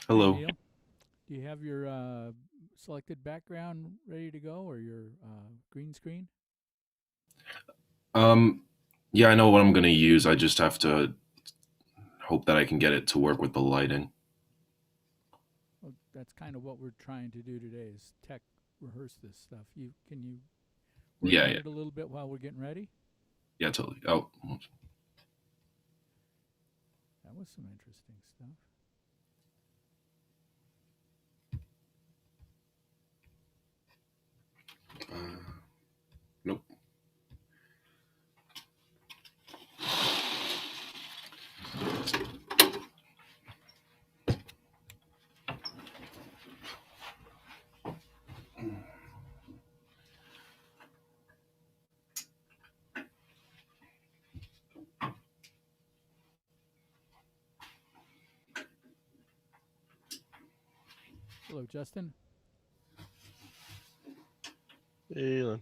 Hey Hello. Neil, do you have your selected background ready to go or your green screen? Um, yeah, I know what I'm gonna use. I just have to hope that I can get it to work with the lighting. Well, that's kind of what we're trying to do today is tech rehearse this stuff. Can you work Yeah, on yeah, it a little bit while we're getting ready? yeah, totally. Oh, That was some interesting stuff. nope. Hello, Justin. Alan,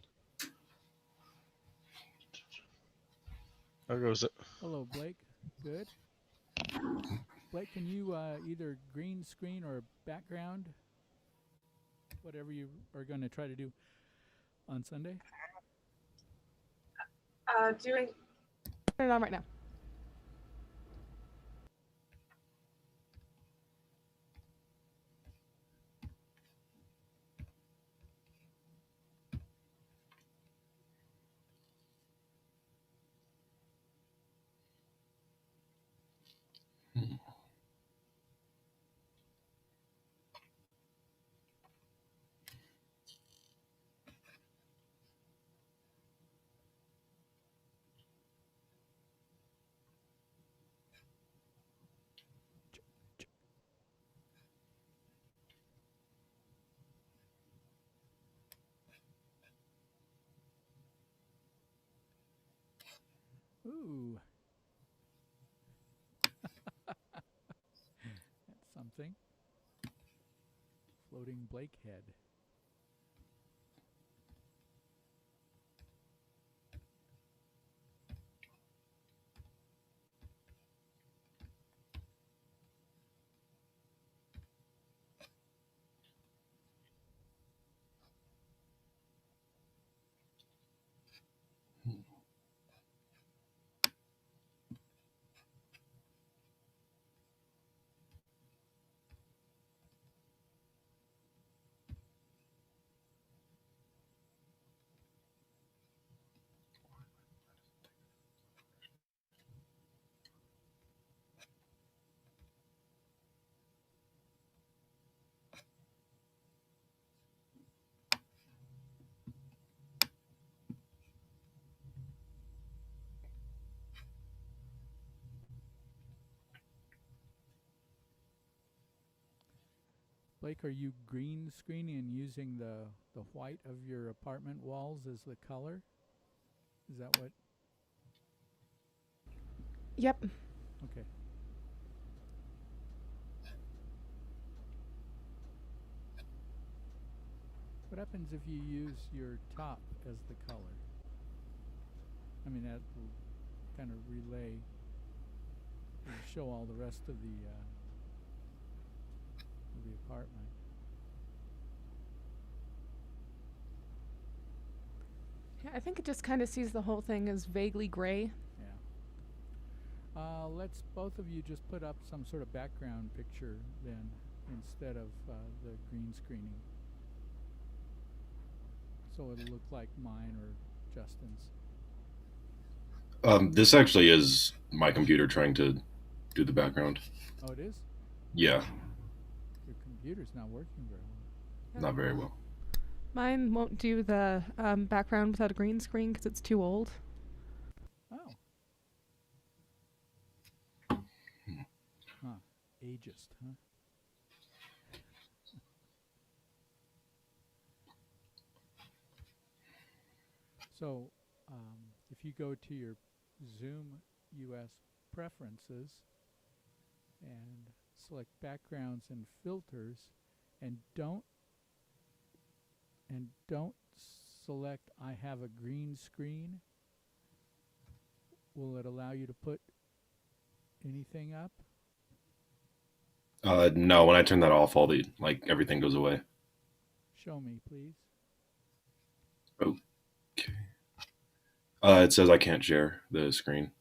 how goes it? Hello, Blake. Good. Blake, can you either green screen or background, whatever you are going to try to do on Sunday? Doing. Turn it on right now. Ooh, that's something. Floating Blake head. Blake, are you green screening and using the white of your apartment walls as the color? Is that what? Yep. Okay. What happens if you use your top as the color? I mean, that will kind of relay, show all the rest of the apartment. Yeah, I think it just kind of sees the whole thing as vaguely gray. Yeah. Let's both of you just put up some sort of background picture then instead of the green screening. So it'll look like mine or Justin's. This actually is my computer trying to do the background. Oh, it is? Yeah, Your computer's not working very well. not very well. Mine won't do the background without a green screen because it's too old. Oh. Huh. Ageist, huh? So, if you go to your Zoom US preferences and select backgrounds and filters and don't select I have a green screen, will it allow you to put anything up? No, when I turn that off, all the everything goes away. Show me, please. Okay. It says I can't share the screen.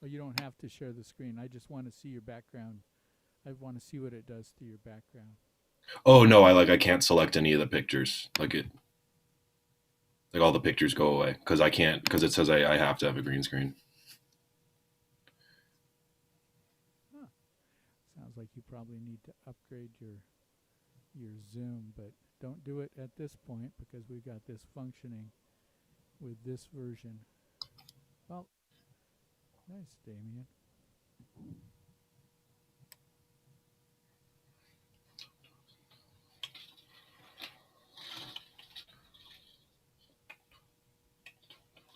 Oh, you don't have to share the screen. I just want to see your background. I want to see what it does to your background. Oh no, I can't select any of the pictures. All the pictures go away because I can't because it says I have to have a green screen. Huh. Sounds like you probably need to upgrade your Zoom, but don't do it at this point because we've got this functioning with this version. Well, nice, Damien.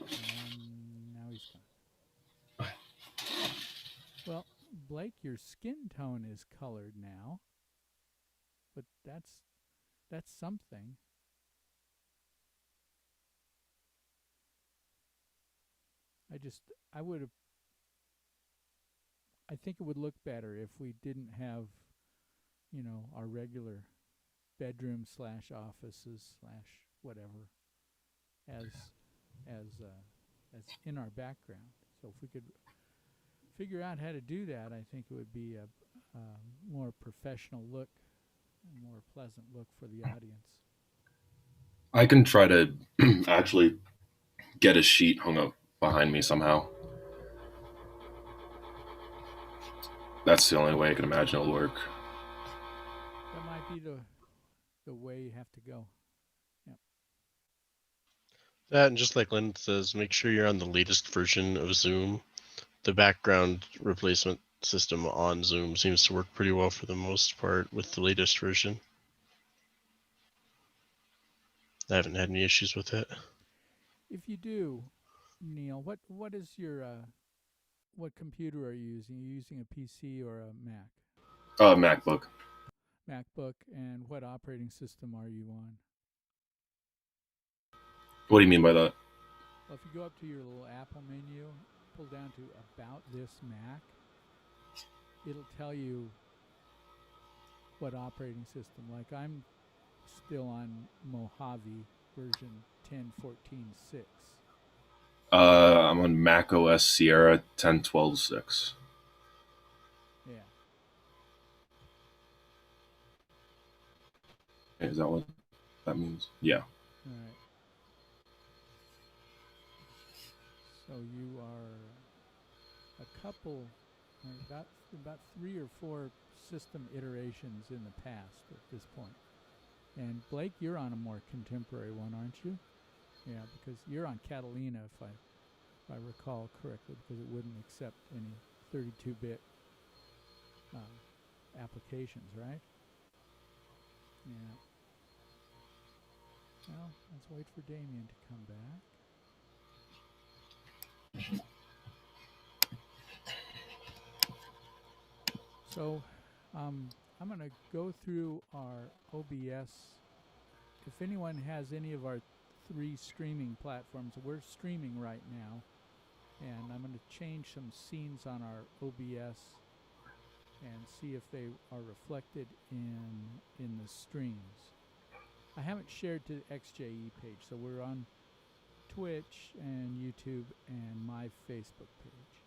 And now he's gone. Well, Blake, your skin tone is colored now, but that's something. I would have. I think it would look better if we didn't have, our regular bedroom / offices / whatever as as in our background. So if we could figure out how to do that, I think it would be a more professional look, a more pleasant look for the audience. I can try to actually get a sheet hung up behind me somehow. That's the only way I can imagine it'll work. That might be the way you have to go. That, and just like Lynn says, make sure you're on the latest version of Zoom. The background replacement system on Zoom seems to work pretty well for the most part with the latest version. I haven't had any issues with it. If you do, Neil, what is your what computer are you using? Are you using a PC or a Mac? MacBook. MacBook, and what operating system are you on? What do you mean by that? Well, if you go up to your little Apple menu, pull down to About This Mac, it'll tell you what operating system. Like I'm still on Mojave version 10.14.6. I'm on Mac OS Sierra 10.12.6. Yeah. Is that what that means? Yeah. All right. So you are a couple, about 3 or 4 system iterations in the past at this point. And Blake, you're on a more contemporary one, aren't you? Yeah, because you're on Catalina, if I recall correctly, because it wouldn't accept any 32-bit applications, right? Yeah. Well, let's wait for Damien to come back. So I'm going to go through our OBS. If anyone has any of our 3 streaming platforms, we're streaming right now, and I'm going to change some scenes on our OBS and see if they are reflected in the streams. I haven't shared to the XJE page, so we're on Twitch and YouTube and my Facebook page.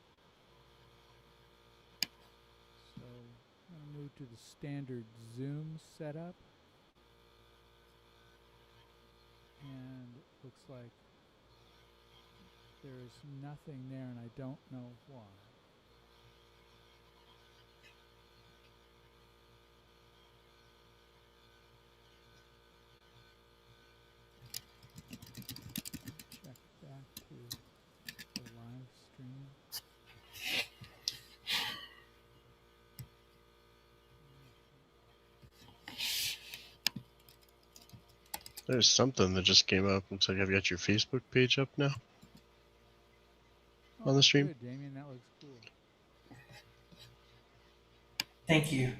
So I'm going to move to the standard Zoom setup. And it looks like there is nothing there, and I don't know why. Check back to the live stream. There's something that just came up. Looks like I've got your Facebook page up now on the stream. Good, Damien. That looks cool. Thank you.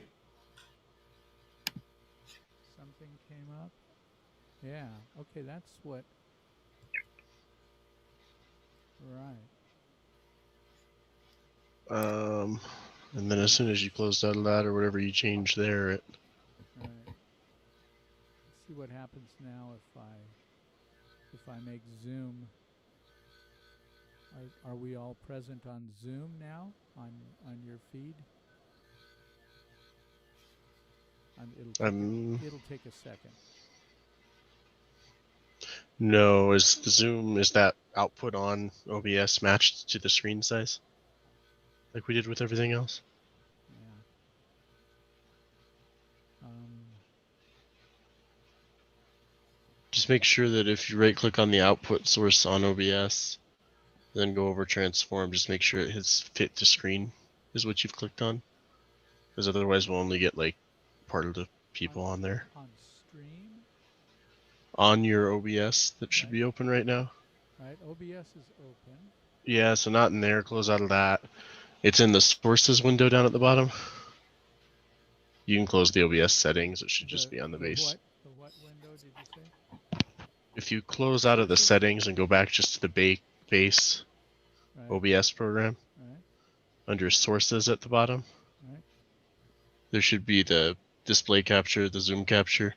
Something came up. Yeah. Okay, that's what. Right. And then as soon as you close out of that or whatever you change there, it All right. Let's see what happens now if I make Zoom. Are we all present on Zoom now on your feed? It'll take a second. No, is the Zoom, is that output on OBS matched to the screen size? Like we did with everything else? Yeah. Just make sure that if you right click on the output source on OBS, then go over transform, just make sure it hits fit to screen is what you've clicked on. Because otherwise we'll only get like part of the people on there. On stream? On your OBS that should Right. be open right now. Right, OBS is open. Yeah, so not in there, close out of that. It's in the sources window down at the bottom. You can close the OBS settings, it should just be on the base. The what window did you say? If you close out of the settings and go back just to the base Right. OBS program, Right. under sources at the bottom, right. There should be the display capture, the zoom capture.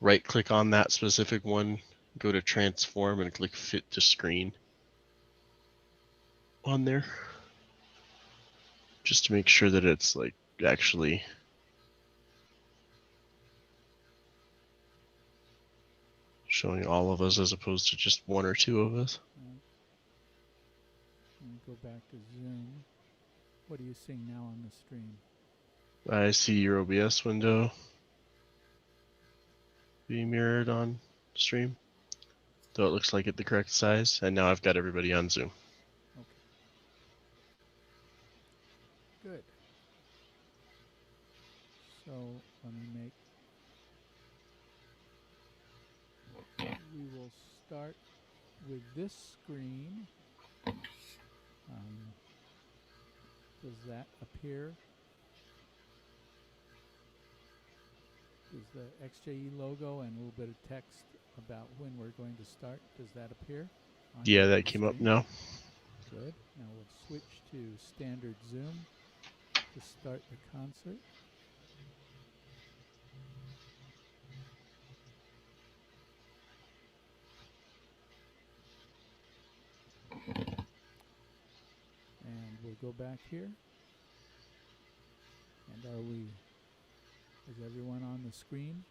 Right click on that specific one, go to transform and click fit to screen on there. Just to make sure that it's like actually showing all of us as opposed to just one or two of us. Right. And go back to Zoom. What are you seeing now on the stream? I see your OBS window being mirrored on stream, though it looks like it the correct size, and now I've got everybody on Zoom. Okay. Good. So let me we will start with this screen. Does that appear? Is the XJE logo and a little bit of text about when we're going to start, does that appear? Yeah, that came up now. Good. Now we'll switch to standard Zoom to start the concert. And we'll go back here. And is everyone on the screen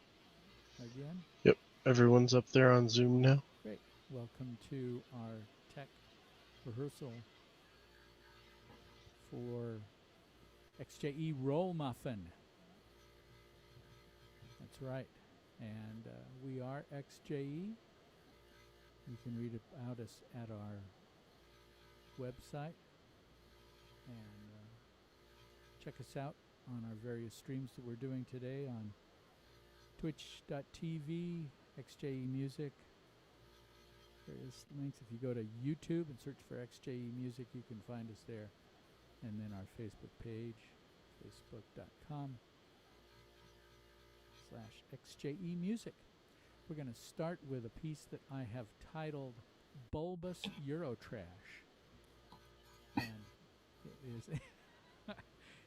again? Yep, everyone's up there on Zoom now. Great. Welcome to our tech rehearsal for XJE Roll Muffin. That's right. And we are XJE. You can read about us at our website. And check us out on our various streams that we're doing today on twitch.tv, XJE Music. Various links. If you go to YouTube and search for XJE Music, you can find us there. And then our Facebook page, facebook.com/XJE Music. We're going to start with a piece that I have titled Bulbous Eurotrash. And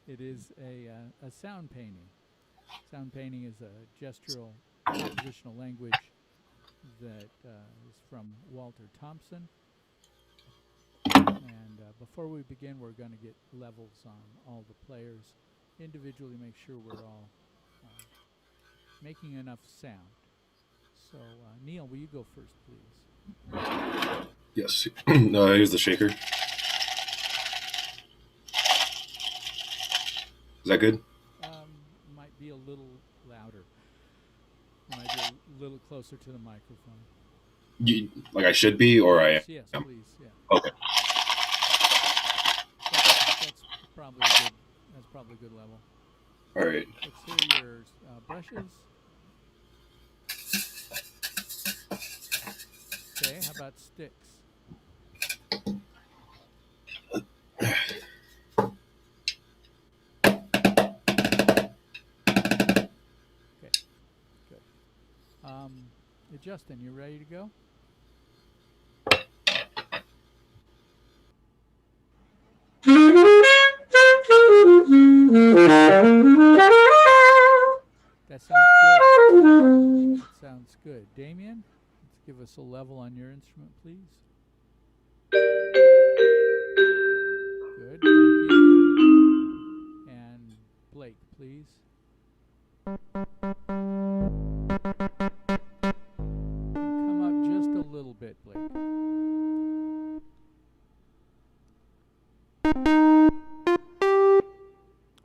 it is a sound painting. Sound painting is a gestural compositional language that is from Walter Thompson. And before we begin, we're going to get levels on all the players. Individually make sure we're all making enough sound. So, Neil, will you go first, please? Yes. Here's the shaker. Is that good? Might be a little louder. Might be a little closer to the microphone. Like I should be, or I am? Yes, please. Yeah. Okay. That's probably good. That's probably a good level. All right. Let's hear your brushes. Okay, how about sticks? Okay, good. Justin, you ready to go? that sounds good. That sounds good. Damien, let's give us a level on your instrument, please. Good, thank you. And Blake, please. Come up just a little bit, Blake.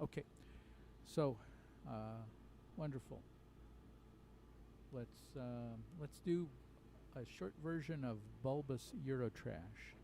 Okay, so wonderful. Let's do a short version of Bulbous Eurotrash.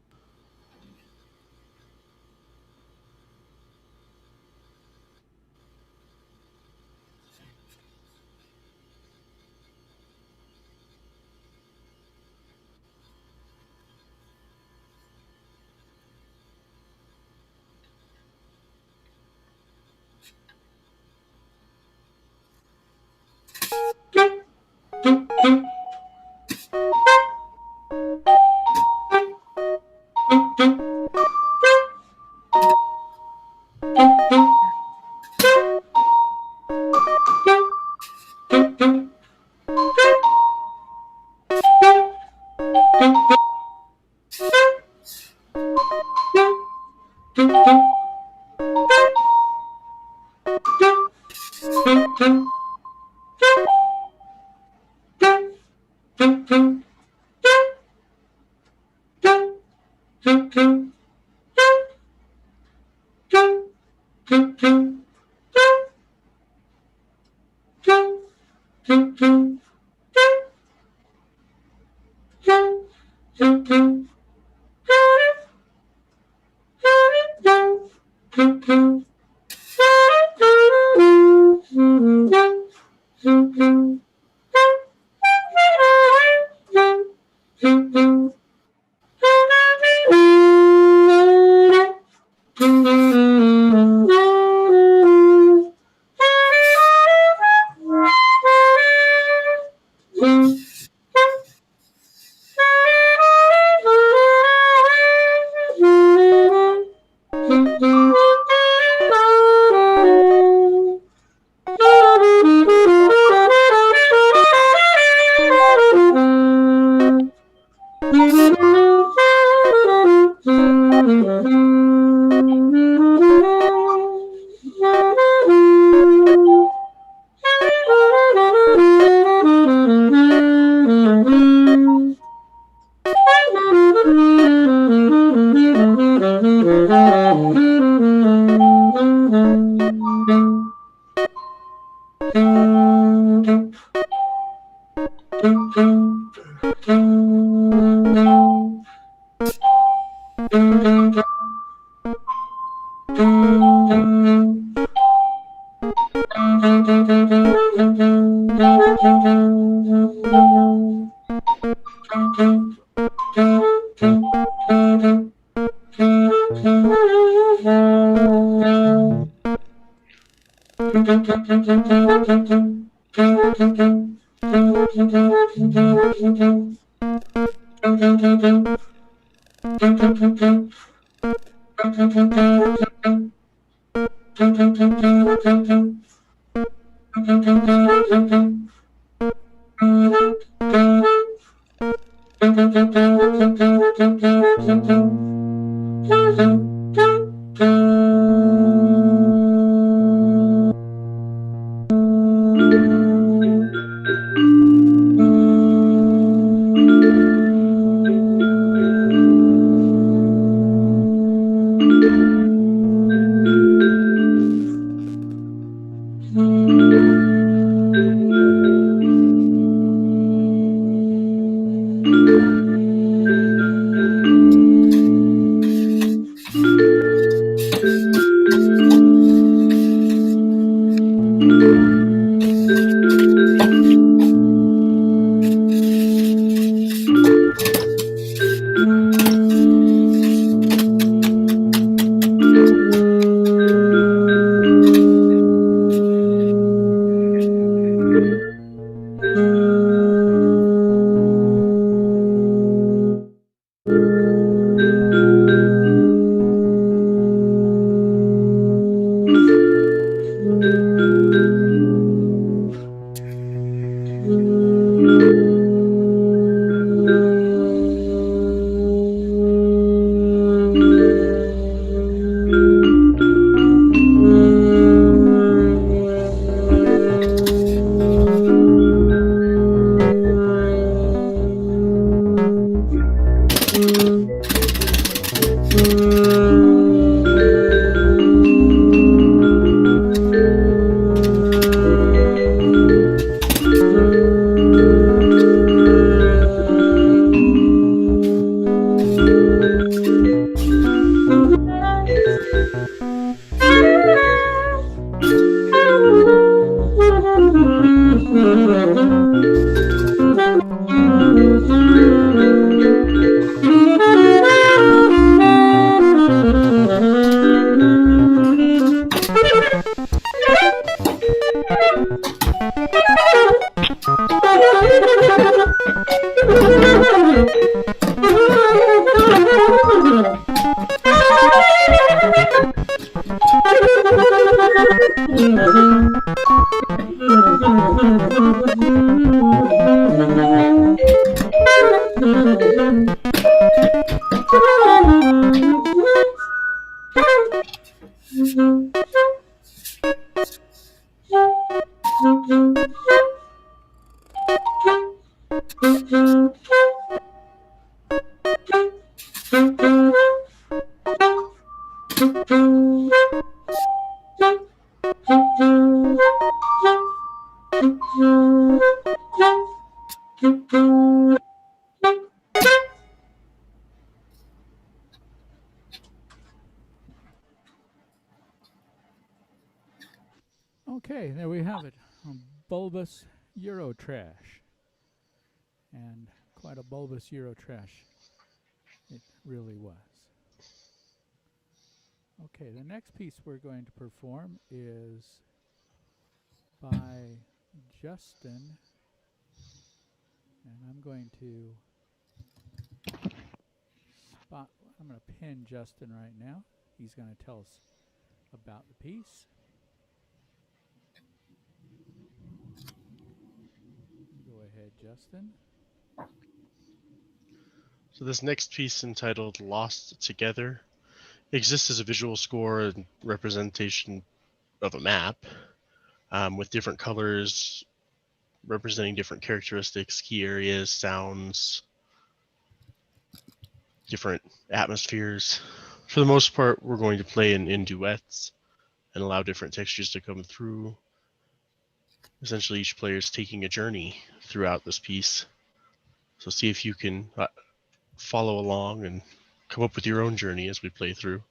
Okay, there we have it. Bulbous Eurotrash. And quite a bulbous Eurotrash it really was. Okay, the next piece we're going to perform is by Justin. And I'm going to pin Justin right now. He's going to tell us about the piece. Go ahead, Justin. So this next piece, entitled Lost Together, exists as a visual score and representation of a map with different colors representing different characteristics, key areas, sounds, different atmospheres. For the most part, we're going to play in duets and allow different textures to come through. Essentially, each player is taking a journey throughout this piece. So see if you can follow along and come up with your own journey as we play through.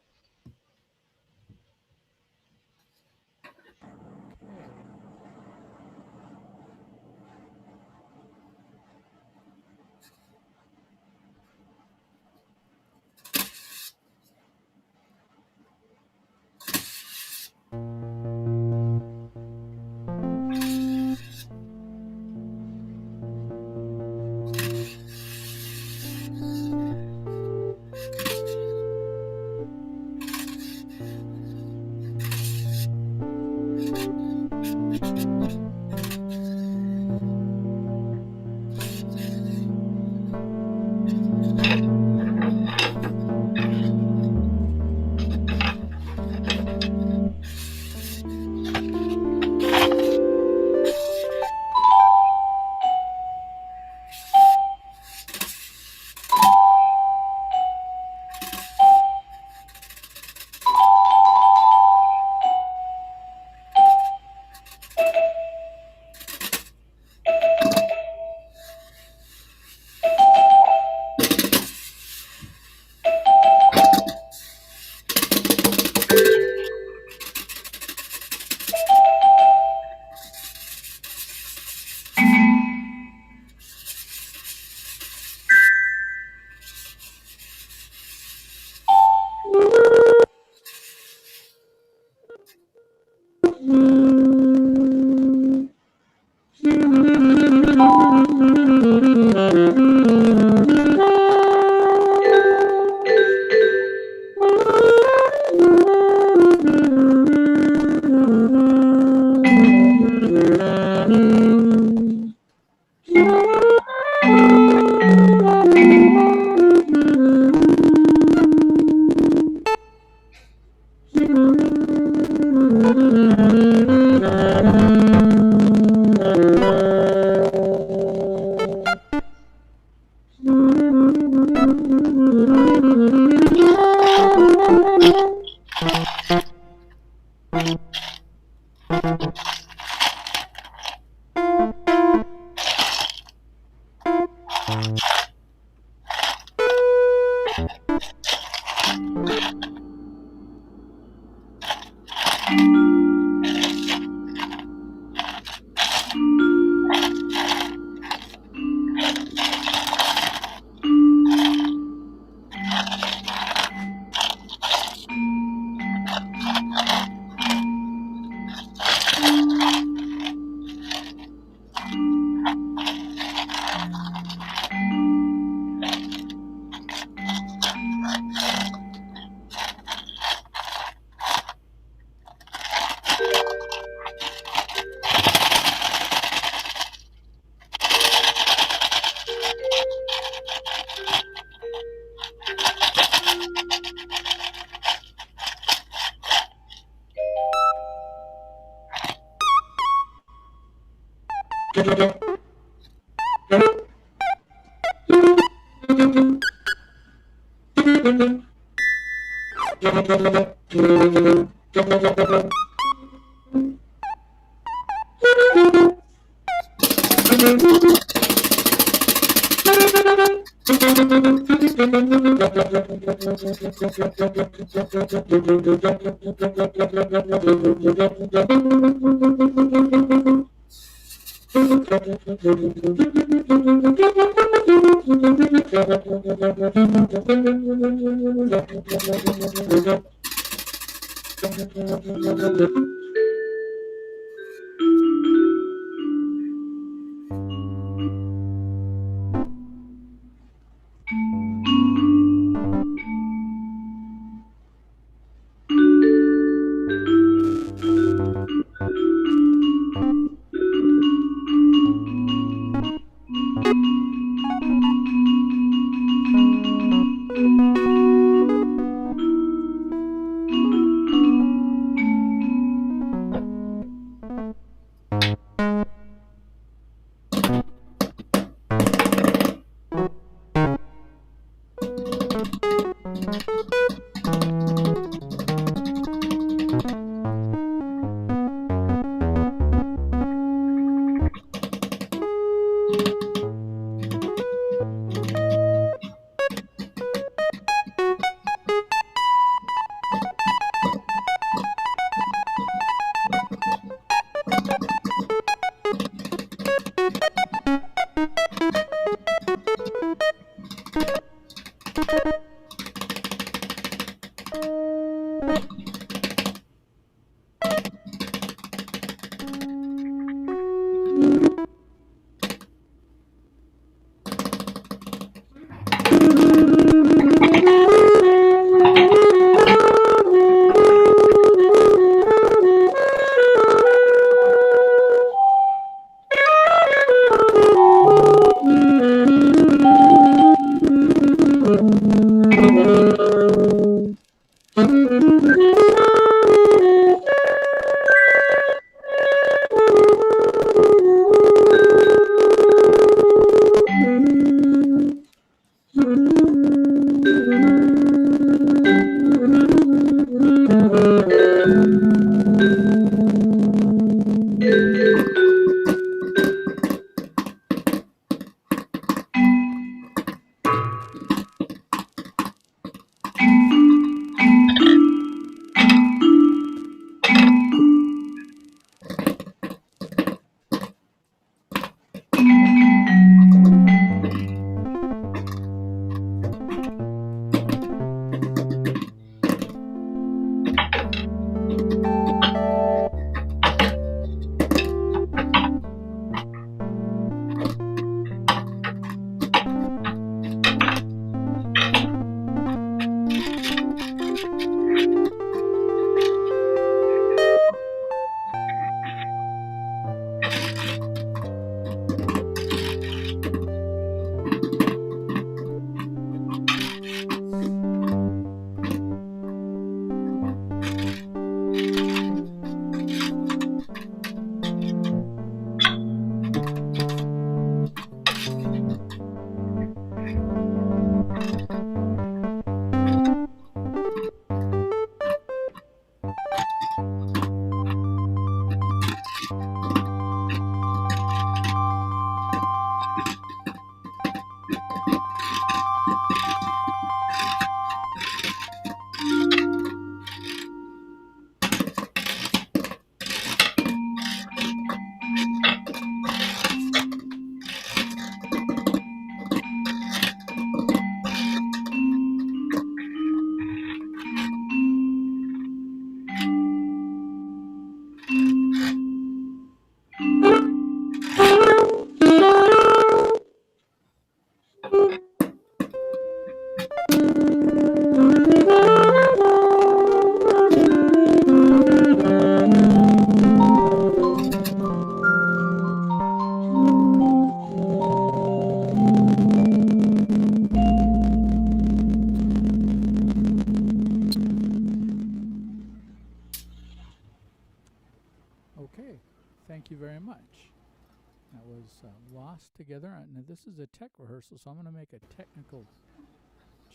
That was Lost Together. Now, this is a tech rehearsal, so I'm going to make a technical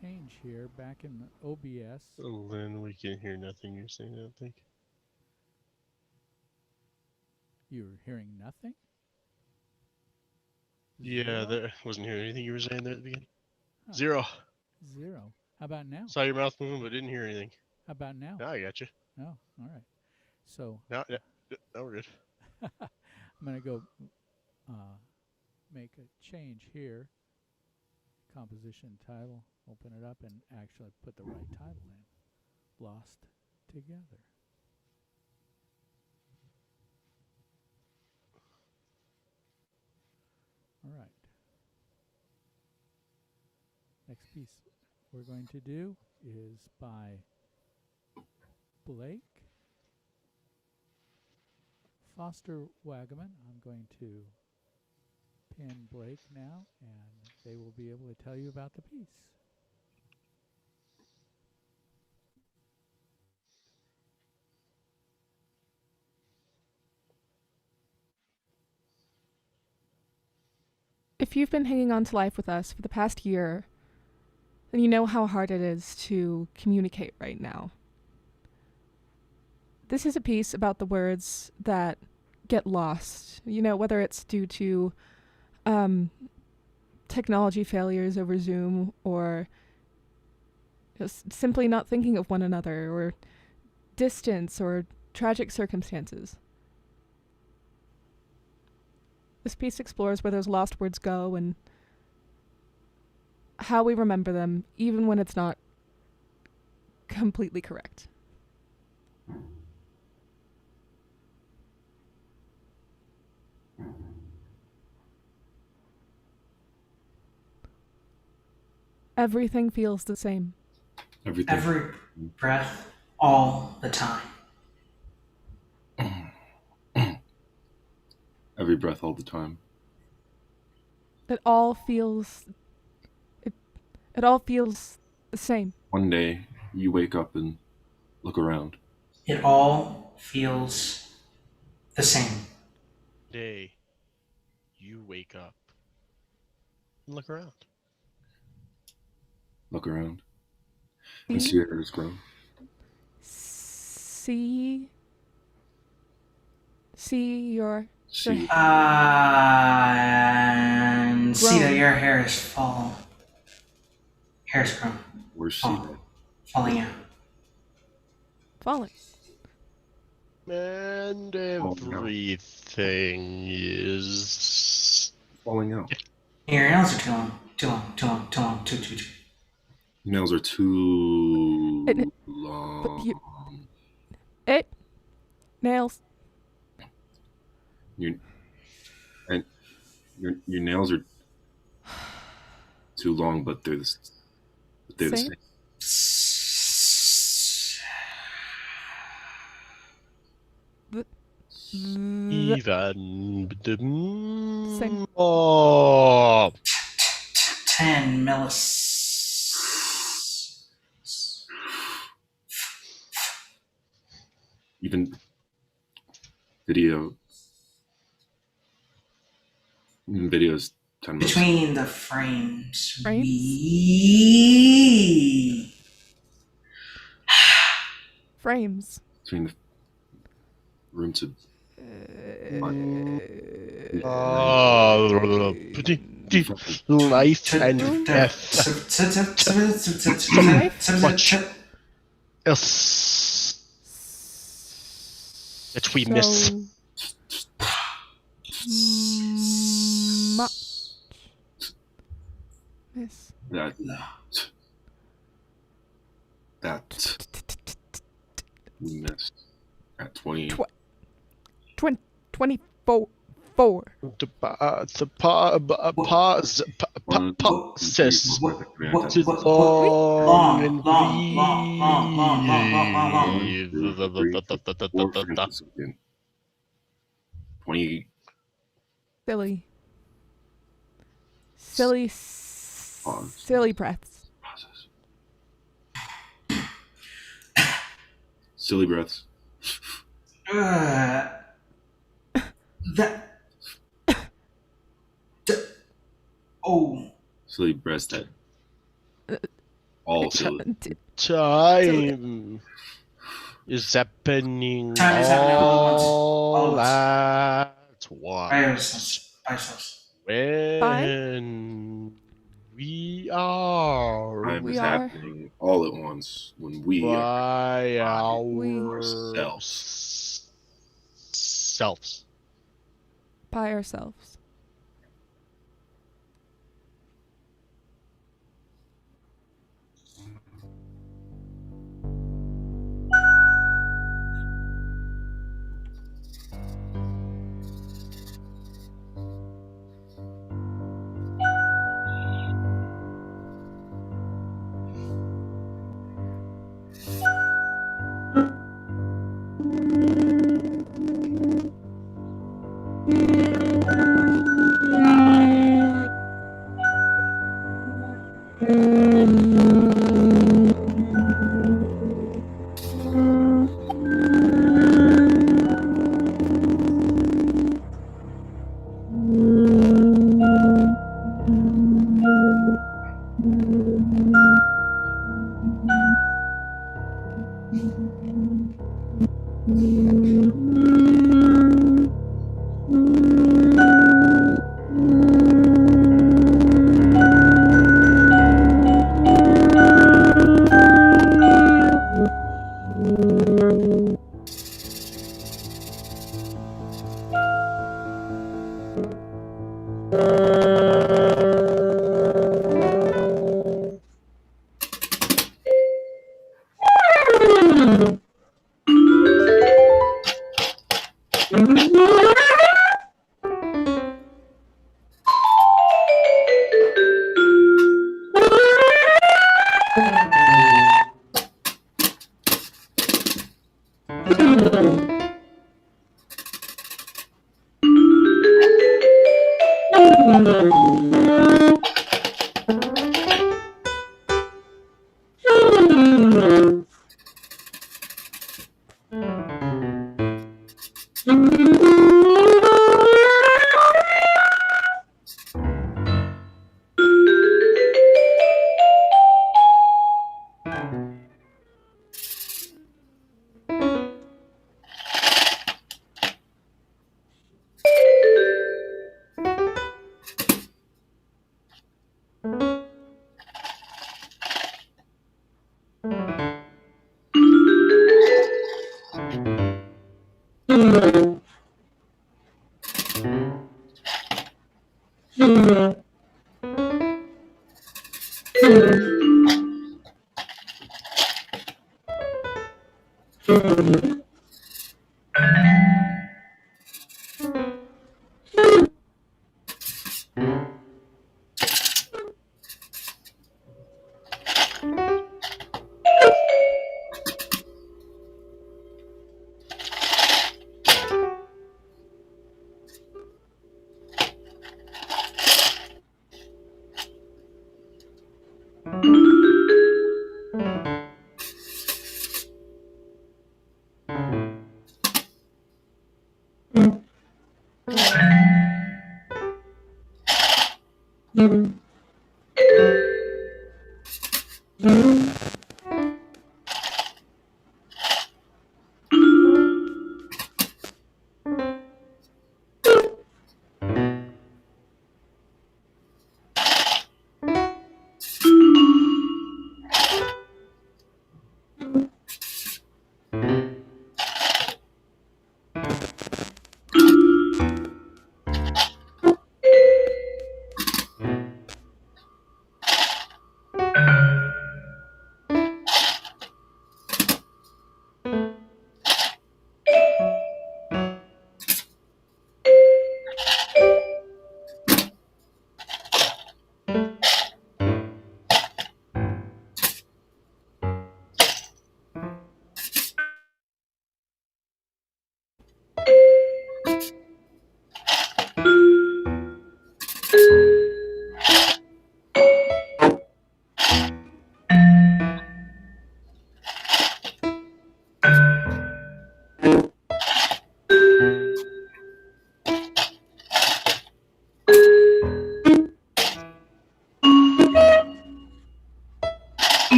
change here back in the OBS. Lynn, we can hear nothing you're saying, I don't think. You're hearing nothing? Yeah, Zero? there wasn't hearing anything you were saying there at the beginning. Huh. 0. 0. How about now? Saw your mouth moving, but didn't hear anything. How about now? Now I got you. Oh, all right. So Now we're good. I'm going to go make a change here. Composition title. Open it up and actually put the right title in. Lost Together. All right. Next piece we're going to do is by Blake Foster Wagaman. I'm going to pin Blake now, and they will be able to tell you about the piece. If you've been hanging on to life with us for the past year, then you know how hard it is to communicate right now. This is a piece about the words that get lost, whether it's due to technology failures over Zoom or just simply not thinking of one another or distance or tragic circumstances. This piece explores where those lost words go and how we remember them, even when it's not completely correct. Everything feels the same. Every breath, all the time. Every breath, all the time. It all feels the same. One day, you wake up and look around. It all feels the same. Day, you wake up and look around. Look around. And see it has grown. See your See. And see that your hair is hair's grown. Where's she? Falling out. falling. And everything is Falling out. Your nails are too long. Nails are too long. Nails. Your nails are too long, but they're the same. even Same. Oh, 10 millis. Even videos 10 minutes. Between the frames. Frames? Frames. Between the room to life and death. Much else that we miss. Much. Miss. that we missed at 20. 24. Pauses What? too long and breathe. 20. Silly breaths. Pauses. Silly breaths. That Oh, Silly breasthead. All silly. Time is happening Time is happening all at at by once. ourselves. When we are Time is We are- happening all at once when we are by ourselves. ourselves. By ourselves.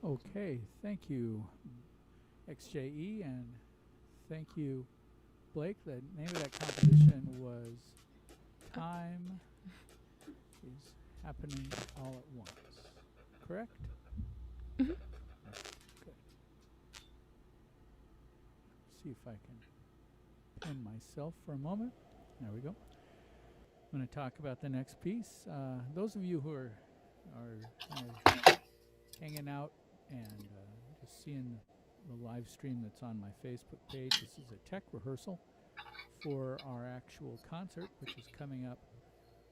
Okay, thank you, XJE, and thank you, Blake. The name of that composition was Time is Happening All at Once. Correct? Mhm. Good. See if I can pin myself for a moment. There we go. I'm going to talk about the next piece. Those of you who are kind of hanging out and just seeing the live stream that's on my Facebook page, this is a tech rehearsal for our actual concert, which is coming up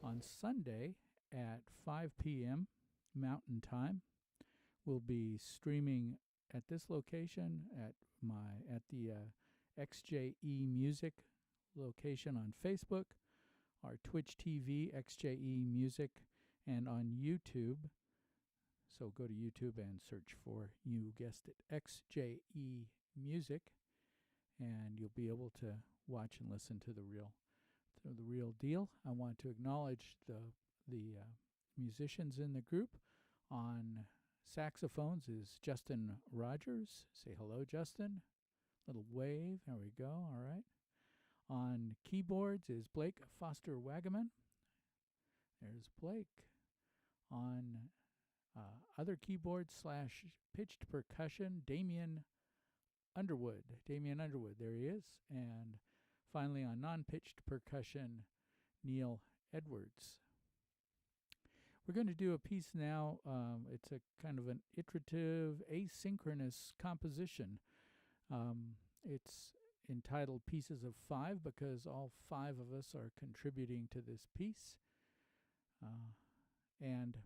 on Sunday at 5 p.m. Mountain Time. We'll be streaming at this location at the XJE Music location on Facebook, our Twitch TV XJE Music, and on YouTube. So go to YouTube and search for, you guessed it, XJE Music, and you'll be able to watch and listen to the real deal. I want to acknowledge the musicians in the group. On saxophones is Justin Rogers. Say hello, Justin. Little wave. There we go. All right. On keyboards is Blake Foster Wagaman. There's Blake. On other keyboards / pitched percussion, Damian Underwood. There he is. And finally, on non-pitched percussion, Neil Edwards. We're going to do a piece now. It's a kind of an iterative, asynchronous composition. It's entitled Pieces of Five because all five of us are contributing to this piece. And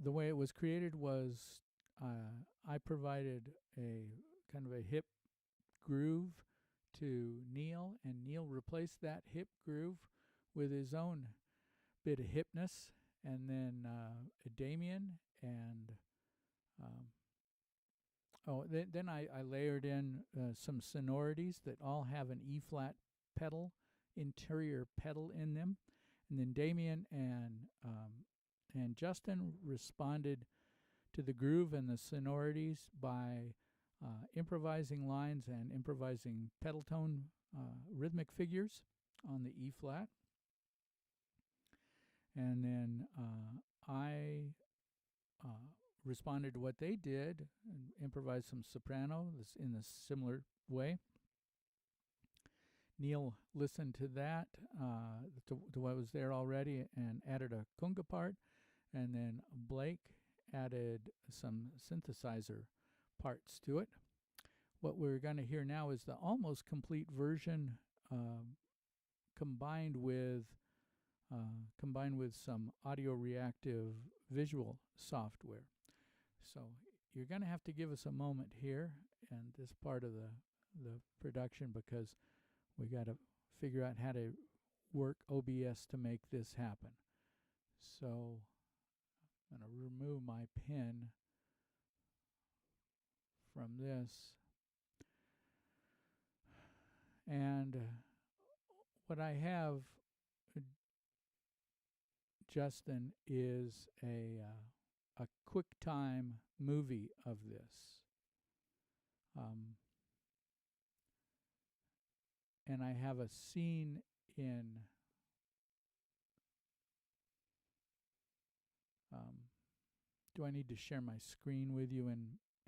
the way it was created was I provided a kind of a hip groove to Neil, and Neil replaced that hip groove with his own bit of hipness, and then Damien, and then I layered in some sonorities that all have an E-flat pedal, interior pedal in them, and then Damien and Justin responded to the groove and the sonorities by improvising lines and improvising pedal tone rhythmic figures on the E-flat. And then I responded to what they did and improvised some soprano in a similar way. Neil listened to that, to what was there already, and added a conga part. And then Blake added some synthesizer parts to it. What we're going to hear now is the almost complete version combined with some audio reactive visual software. So you're going to have to give us a moment here and this part of the production, because we got to figure out how to work OBS to make this happen. So I'm going to remove my pen from this. And what I have, Justin, is a QuickTime movie of this. And I have a scene in do I need to share my screen with you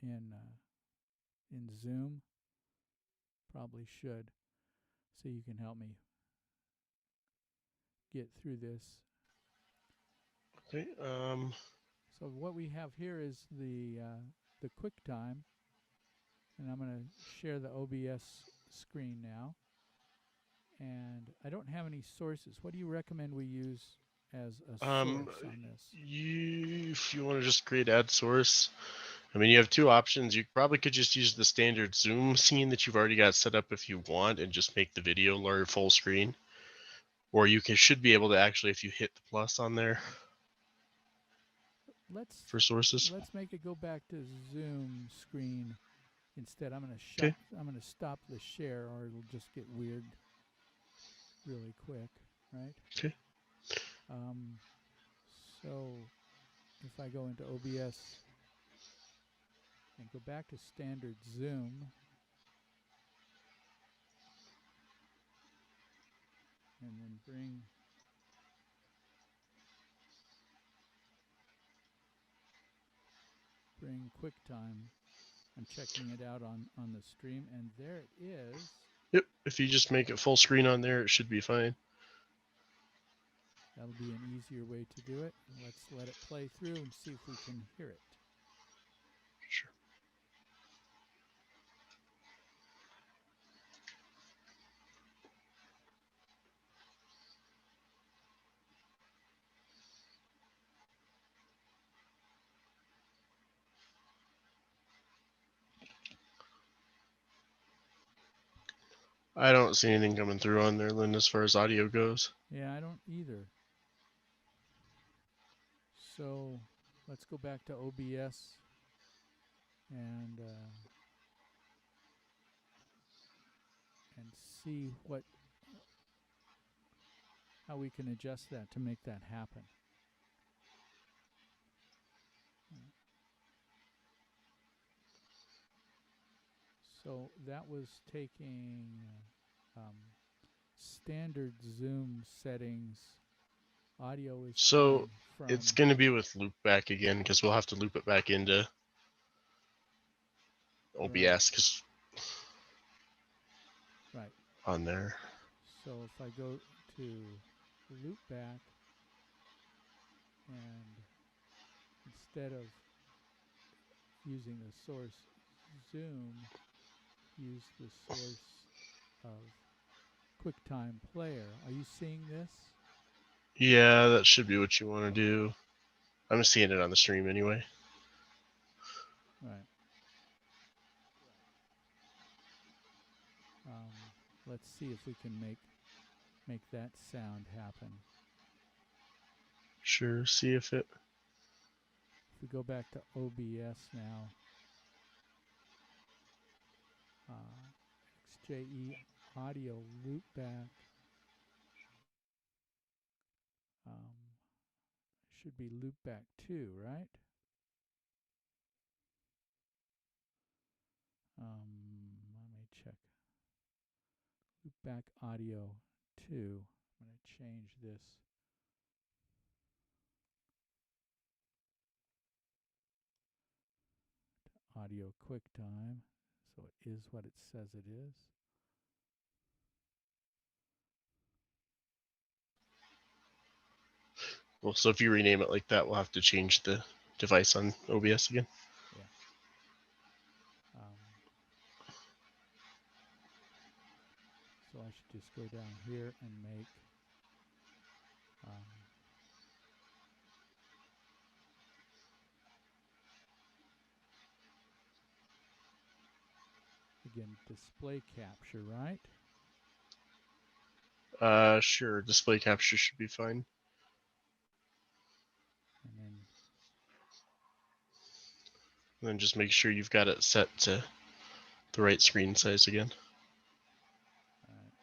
in Zoom? Probably should, so you can help me get through this. Okay. So what we have here is the QuickTime, and I'm going to share the OBS screen now. And I don't have any sources. What do you recommend we use as a source on this? If you want to just create add source, I mean, you have two options. You probably could just use the standard Zoom scene that you've already got set up if you want, and just make the video large full screen. Or you should be able to actually, if you hit the plus on there, for sources. Let's make it go back to Zoom screen instead. I'm going to stop the share, or it'll just get weird really quick, right? Okay. So if I go into OBS and go back to standard zoom, and then bring QuickTime, I'm checking it out on the stream, and there it is. Yep, if you just make it full screen on there, it should be fine. That'll be an easier way to do it. Let's let it play through and see if we can hear it. Sure. I don't see anything coming through on there, Lynn, as far as audio goes. Yeah, I don't either. So let's go back to OBS and see how we can adjust that to make that happen. So that was taking standard zoom settings. Audio is So from it's going to be with loopback again, because we'll have to loop it back into OBS because right on there. So if I go to loopback and instead of using the source zoom, use the source of QuickTime Player. Are you seeing this? Yeah, that should be what you want to do. I'm seeing it on the stream anyway. Right. Let's see if we can make that sound happen. Sure, see if it... If we go back to OBS now, XJE audio loopback should be loopback 2, right? Let me check. Loopback audio 2. I'm going to change this. To audio QuickTime, so it is what it says it is. Well, so if you rename it like that, we'll have to change the device on OBS again. Yeah. So I should just go down here and make again, display capture, right? Sure, display capture should be fine. And then just make sure you've got it set to the right screen size again. Alright,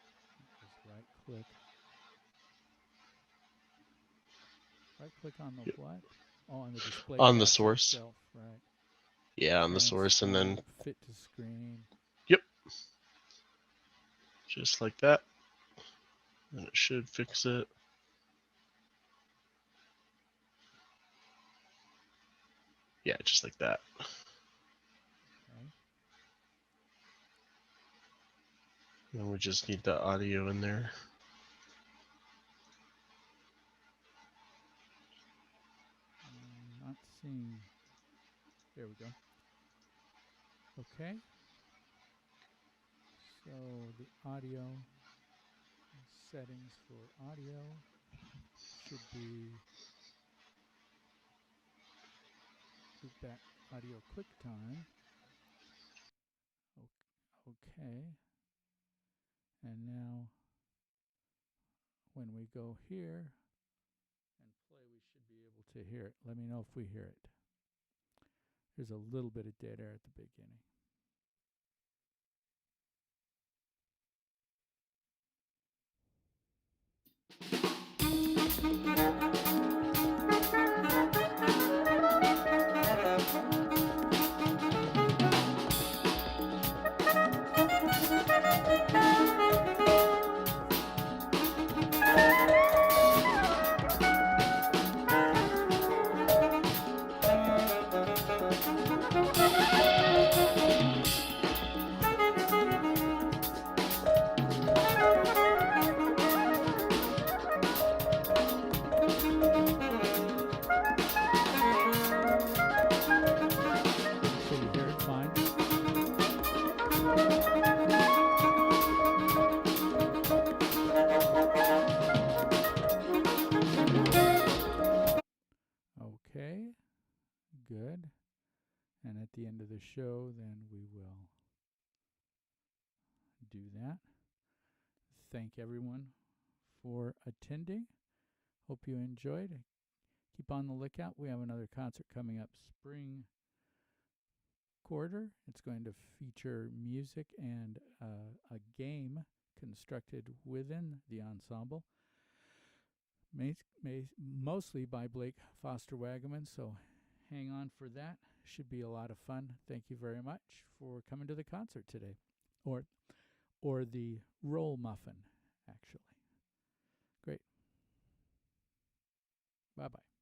just right click. Right click on the what? Oh, on the display on the capture source itself, right? Yeah, on the source, and then fit to screen. Yep, just like that, and it should fix it. Yeah, just like that. Okay. And we just need the audio in there. Not seeing. There we go. Okay. So the audio settings for audio should be loopback audio QuickTime. Okay. And now when we go here and play, we should be able to hear it. Let me know if we hear it. There's a little bit of dead air at the beginning. Good. And at the end of the show, then we will do that. Thank everyone for attending. Hope you enjoyed. Keep on the lookout. We have another concert coming up spring quarter. It's going to feature music and a game constructed within the ensemble, mostly by Blake Foster Wagaman. So hang on for that. Should be a lot of fun. Thank you very much for coming to the concert today, or the roll muffin, actually. Great. Bye-bye.